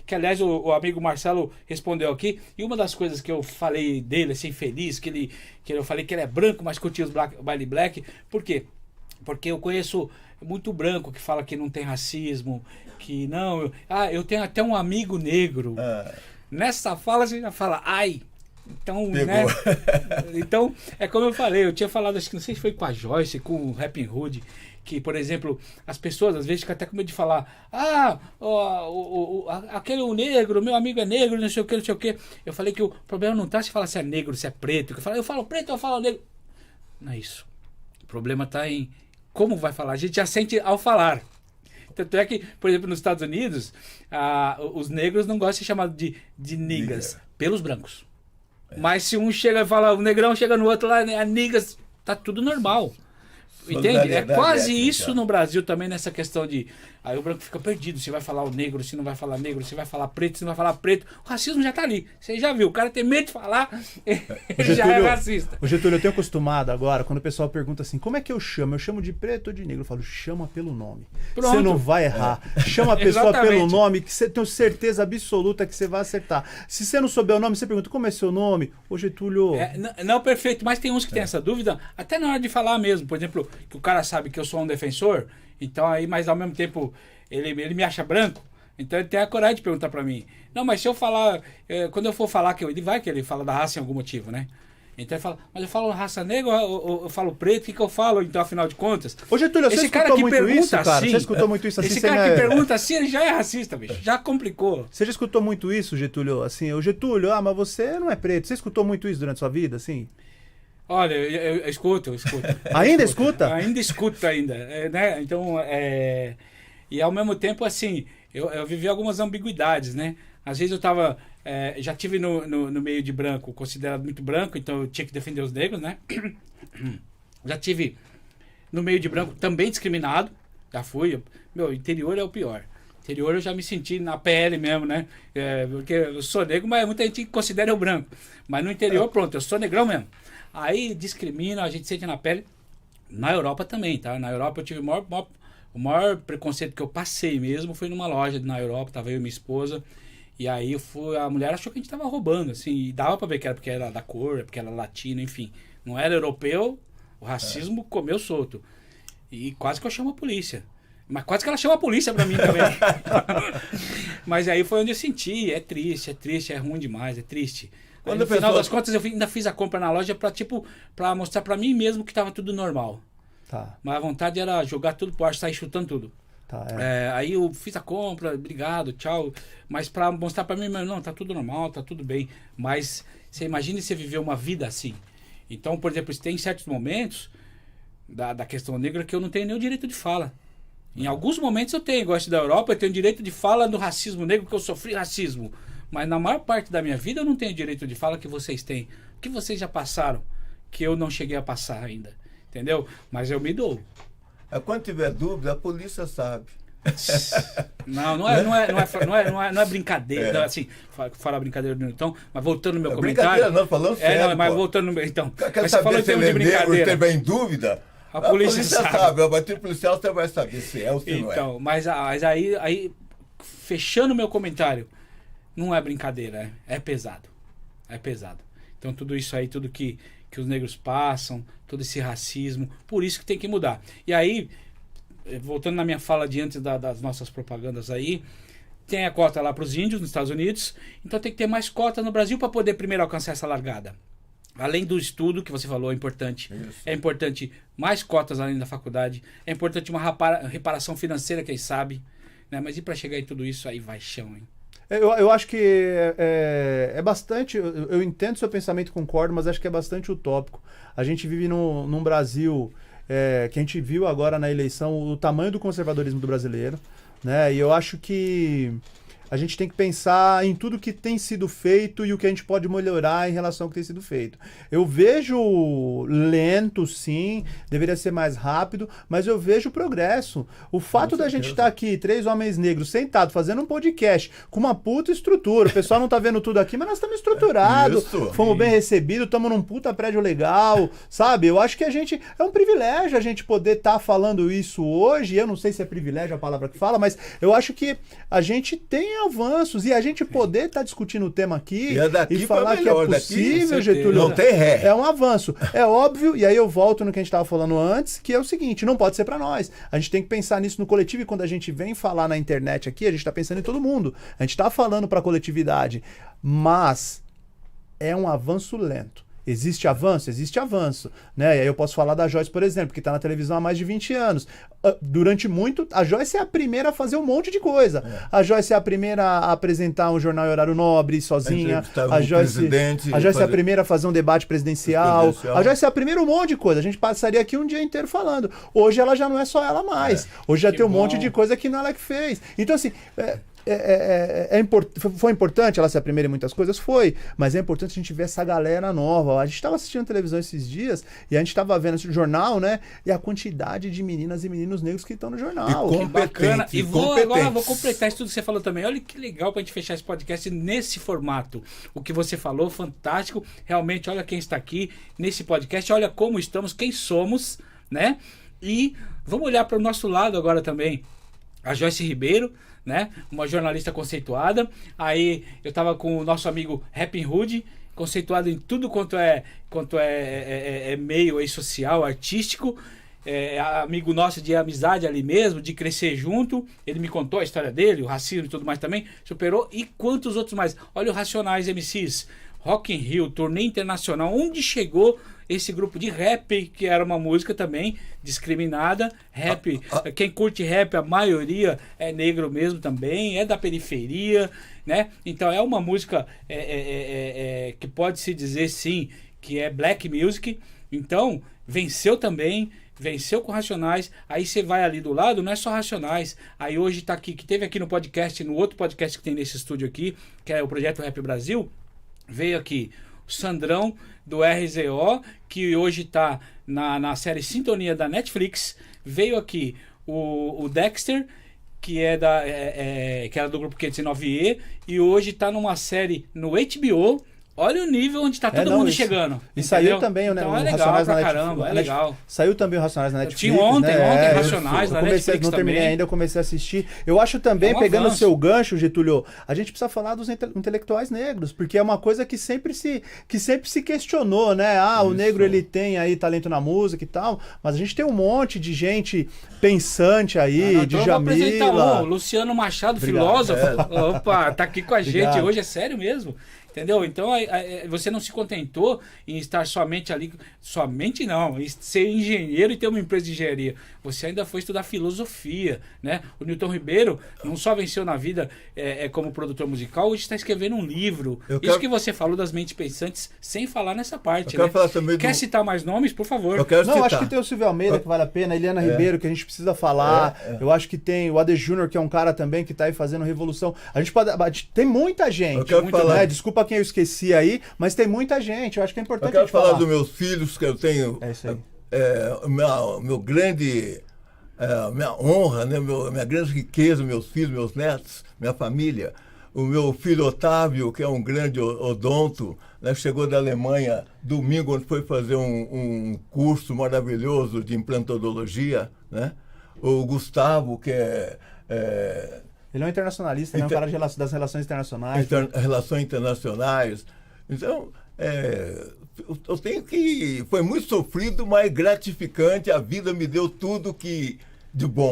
que aliás o amigo Marcelo respondeu aqui, e uma das coisas que eu falei dele, assim, feliz, que eu falei que ele é branco, mas curtia os baile black, por quê? Porque eu conheço muito branco que fala que não tem racismo, que não... eu tenho até um amigo negro. Nessa fala você já fala, ai... Então, pegou. né? Então, é como eu falei, eu tinha falado, acho que não sei se foi com a Joyce, com o Rapping Hood, que, por exemplo, as pessoas às vezes ficam até com medo de falar, aquele negro, meu amigo é negro, não sei o que, não sei o que. Eu falei que o problema não está se falar se é negro, se é preto. Eu falo preto, eu falo negro. Não é isso. O problema está em como vai falar. A gente já sente ao falar. Tanto é que, por exemplo, nos Estados Unidos, os negros não gostam de ser chamados de niggas pelos brancos. Mas se um chega e fala, o negrão chega no outro lá, a niggas, tá tudo normal. Entende? É quase isso no Brasil também, nessa questão de... Aí o branco fica perdido, se vai falar o negro, se não vai falar negro, se vai falar preto, se não vai falar preto. O racismo já tá ali. Você já viu, o cara tem medo de falar, ele já é racista. O Getúlio, eu tenho acostumado agora, quando o pessoal pergunta assim, como é que eu chamo? Eu chamo de preto ou de negro? Eu falo, chama pelo nome. Pronto. Você não vai errar. Chama a pessoa pelo nome, que você tem certeza absoluta que você vai acertar. Se você não souber o nome, você pergunta, como é seu nome? Ô Getúlio... Não, perfeito, mas tem uns que tem essa dúvida, até na hora de falar mesmo. Por exemplo, que o cara sabe que eu sou um defensor, então aí, mas ao mesmo tempo ele me acha branco, então ele tem a coragem de perguntar pra mim. Não, mas se eu falar, quando eu for falar, que ele fala da raça em algum motivo, né? Então ele fala, mas eu falo raça negra ou eu falo preto, o que eu falo, então, afinal de contas? Ô Getúlio, você escutou muito isso, cara? Assim, você escutou muito isso assim? Esse cara que pergunta assim, ele já é racista, bicho, já complicou. Você já escutou muito isso, Getúlio? Assim, o Getúlio, mas você não é preto. Você escutou muito isso durante a sua vida, assim? Olha, eu escuto. Ainda escuta? Ainda escuto, né? Então, e ao mesmo tempo, assim, eu vivi algumas ambiguidades, né? Às vezes eu tava... já tive no meio de branco, considerado muito branco, então eu tinha que defender os negros, né? Já tive no meio de branco também discriminado, já fui. Meu, interior é o pior. Interior eu já me senti na pele mesmo, né? Porque eu sou negro, mas muita gente considera eu branco. Mas no interior, pronto, eu sou negrão mesmo. Aí discrimina, a gente sente na pele. Na Europa também, tá? Na Europa eu tive o maior preconceito que eu passei mesmo foi numa loja na Europa, tava eu e minha esposa. E aí a mulher achou que a gente tava roubando, assim, e dava pra ver que era porque era da cor, porque era latino, enfim. Não era europeu, o racismo comeu solto. E quase que eu chamo a polícia. Mas quase que ela chama a polícia pra mim também. Mas aí foi onde eu senti, é triste, é ruim demais, é triste. Aí, no final das contas, eu ainda fiz a compra na loja pra mostrar pra mim mesmo que tava tudo normal. Tá. Mas a vontade era jogar tudo pro ar, sair chutando tudo. Tá, aí eu fiz a compra, obrigado, tchau. Mas pra mostrar pra mim, não, tá tudo normal, tá tudo bem. Mas você imagina você viver uma vida assim. Então, por exemplo, tem certos momentos da questão negra que eu não tenho nem o direito de fala. Em alguns momentos eu tenho, gosto da Europa, eu tenho direito de fala no racismo negro, porque eu sofri racismo. Mas na maior parte da minha vida eu não tenho direito de fala que vocês têm. O que vocês já passaram, que eu não cheguei a passar ainda. Entendeu? Mas eu me dou. Quando tiver dúvida, a polícia sabe. Não é brincadeira. Não, assim, fala brincadeira do então, mas voltando no meu comentário. Não, falando sério. Mas voltando no meu. Então, mas você falou em termos de brincadeira. Se tiver em dúvida, a polícia sabe. A bater policial você vai saber se é ou se não é. Então, mas aí, fechando o meu comentário, não é brincadeira, é pesado. É pesado. Então, tudo isso aí, tudo que os negros passam, todo esse racismo, por isso que tem que mudar. E aí, voltando na minha fala de antes das nossas propagandas aí, tem a cota lá para os índios nos Estados Unidos, então tem que ter mais cota no Brasil para poder primeiro alcançar essa largada. Além do estudo que você falou, é importante. Isso. É importante mais cotas além da faculdade, é importante uma reparação financeira, quem sabe, né? Mas e para chegar em tudo isso, aí vai chão, hein? Eu acho que é bastante... Eu entendo seu pensamento, concordo, mas acho que é bastante utópico. A gente vive num Brasil que a gente viu agora na eleição o tamanho do conservadorismo do brasileiro, né? E eu acho que a gente tem que pensar em tudo que tem sido feito e o que a gente pode melhorar em relação ao que tem sido feito. Eu vejo lento, sim, deveria ser mais rápido, mas eu vejo progresso. O fato da gente estar aqui, 3 homens negros, sentados, fazendo um podcast, com uma puta estrutura, o pessoal não tá vendo tudo aqui, mas nós estamos estruturados, fomos bem recebidos, estamos num puta prédio legal, sabe? Eu acho que é um privilégio a gente poder estar falando isso hoje, eu não sei se é privilégio a palavra que fala, mas eu acho que a gente tem avanços. E a gente poder estar discutindo o tema aqui e falar que é possível, Getúlio, não tem ré. É um avanço. É óbvio, e aí eu volto no que a gente estava falando antes, que é o seguinte, não pode ser para nós. A gente tem que pensar nisso no coletivo, e quando a gente vem falar na internet aqui, a gente está pensando em todo mundo. A gente está falando para a coletividade. Mas é um avanço lento. Existe avanço? Existe avanço. Né? E aí eu posso falar da Joyce, por exemplo, que está na televisão há mais de 20 anos. Durante muito, a Joyce é a primeira a fazer um monte de coisa. A Joyce é a primeira a apresentar um jornal em horário nobre, sozinha. A Joyce é a primeira a fazer um debate presidencial. A Joyce é a primeira um monte de coisa. A gente passaria aqui um dia inteiro falando. Hoje ela já não é só ela mais. Hoje já tem um monte de coisa que não ela que fez. Então, assim... Foi importante ela ser a primeira em muitas coisas? Foi, mas é importante a gente ver essa galera nova. A gente estava assistindo televisão esses dias e a gente estava vendo esse jornal, né? E a quantidade de meninas e meninos negros que estão no jornal. Que bacana. E agora vou completar isso tudo que você falou também. Olha que legal pra gente fechar esse podcast nesse formato. O que você falou, fantástico. Realmente, olha quem está aqui nesse podcast, olha como estamos, quem somos, né? E vamos olhar para o nosso lado agora também. A Joyce Ribeiro, né? Uma jornalista conceituada. Aí eu tava com o nosso amigo Rapping Hood, conceituado em tudo quanto é meio aí social, artístico. Amigo nosso de amizade ali mesmo, de crescer junto. Ele me contou a história dele, o racismo e tudo mais também. Superou. E quantos outros mais? Olha o Racionais MCs, Rock in Rio, turnê internacional. Onde chegou esse grupo de rap, que era uma música também discriminada. Rap, quem curte rap, a maioria é negro mesmo também, é da periferia, né? Então é uma música que pode-se dizer, sim, que é black music. Então, venceu também, venceu com Racionais. Aí você vai ali do lado, não é só Racionais. Aí hoje tá aqui, que teve aqui no podcast, no outro podcast que tem nesse estúdio aqui, que é o Projeto Rap Brasil, veio aqui o Sandrão do RZO, que hoje está na série Sintonia da Netflix. Veio aqui o Dexter, que que era do grupo Q19E, e hoje está numa série no HBO. Olha o nível onde está todo mundo chegando. E saiu também, né? Então é legal pra caramba, é legal. Saiu também o Racionais na Netflix. Tinha ontem Racionais na Netflix não terminei também. Ainda, eu comecei a assistir. Eu acho também, pegando o seu gancho, Getúlio, a gente precisa falar dos intelectuais negros, porque é uma coisa que sempre se questionou, né? O negro ele tem aí talento na música e tal, mas a gente tem um monte de gente pensante aí, de Jamila. Luciano Machado, filósofo. Opa, tá aqui com a gente hoje, é sério mesmo. Entendeu? Então você não se contentou em estar somente ali, somente não, em ser engenheiro e ter uma empresa de engenharia. Você ainda foi estudar filosofia, né? O Newton Ribeiro não só venceu na vida como produtor musical, hoje está escrevendo um livro. Que você falou das mentes pensantes, sem falar nessa parte, né? Quer citar mais nomes, por favor? Acho que tem o Silvio Almeida, que vale a pena, a Eliana Ribeiro, que a gente precisa falar. Eu acho que tem o Ade Júnior, que é um cara também que está aí fazendo revolução. A gente pode... Tem muita gente. Desculpa quem eu esqueci aí, mas tem muita gente. Eu acho que é importante falar. Eu quero falar dos meus filhos, que eu tenho. É isso aí. Meu grande... minha honra, né? Minha grande riqueza, meus filhos, meus netos, minha família. O meu filho Otávio, que é um grande odonto, né? Chegou da Alemanha domingo, onde foi fazer um curso maravilhoso de implantodologia, né? O Gustavo, que ele é um internacionalista, ele é um cara das relações internacionais. Relações internacionais. Então, eu tenho que... Foi muito sofrido, mas gratificante. A vida me deu tudo de bom.